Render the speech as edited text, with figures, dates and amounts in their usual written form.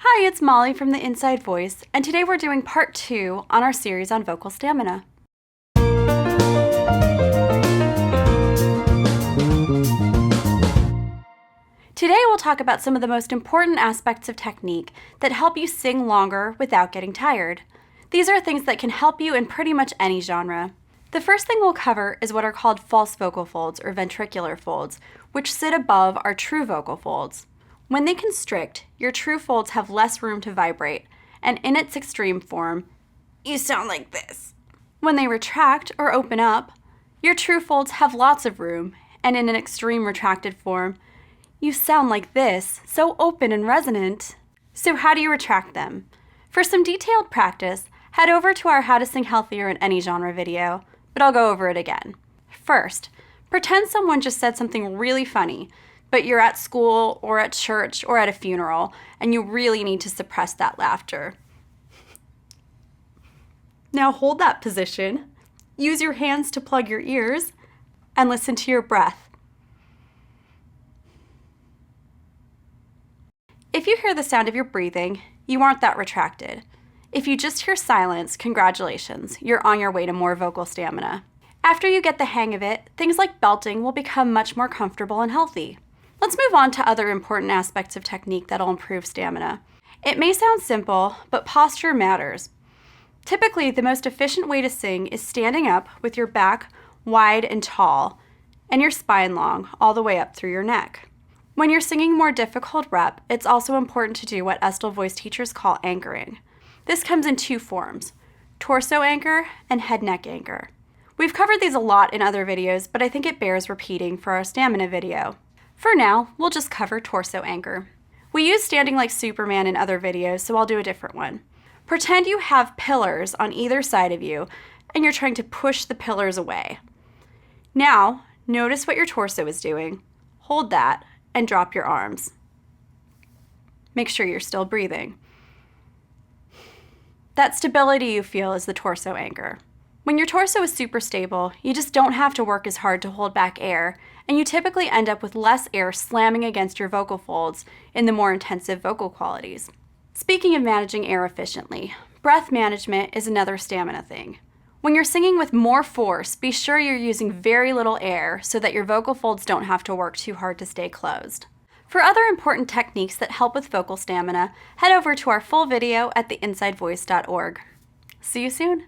Hi, it's Molly from The Inside Voice, and today we're doing part 2 on our series on vocal stamina. Today we'll talk about some of the most important aspects of technique that help you sing longer without getting tired. These are things that can help you in pretty much any genre. The first thing we'll cover is what are called false vocal folds or ventricular folds, which sit above our true vocal folds. When they constrict, your true folds have less room to vibrate, and in its extreme form, you sound like this. When they retract or open up, your true folds have lots of room, and in an extreme retracted form, you sound like this, so open and resonant. So how do you retract them? For some detailed practice, head over to our How to Sing Healthier in Any Genre video, but I'll go over it again. First, pretend someone just said something really funny, but you're at school or at church or at a funeral, and you really need to suppress that laughter. Now hold that position, use your hands to plug your ears, and listen to your breath. If you hear the sound of your breathing, you aren't that retracted. If you just hear silence, congratulations, you're on your way to more vocal stamina. After you get the hang of it, things like belting will become much more comfortable and healthy. Let's move on to other important aspects of technique that'll improve stamina. It may sound simple, but posture matters. Typically, the most efficient way to sing is standing up with your back wide and tall, and your spine long, all the way up through your neck. When you're singing more difficult rep, it's also important to do what Estel voice teachers call anchoring. This comes in two forms, torso anchor and head-neck anchor. We've covered these a lot in other videos, but I think it bears repeating for our stamina video. For now, we'll just cover torso anchor. We use standing like Superman in other videos, so I'll do a different one. Pretend you have pillars on either side of you, and you're trying to push the pillars away. Now, notice what your torso is doing. Hold that, and drop your arms. Make sure you're still breathing. That stability you feel is the torso anchor. When your torso is super stable, you just don't have to work as hard to hold back air, and you typically end up with less air slamming against your vocal folds in the more intensive vocal qualities. Speaking of managing air efficiently, breath management is another stamina thing. When you're singing with more force, be sure you're using very little air so that your vocal folds don't have to work too hard to stay closed. For other important techniques that help with vocal stamina, head over to our full video at theinsidevoice.org. See you soon!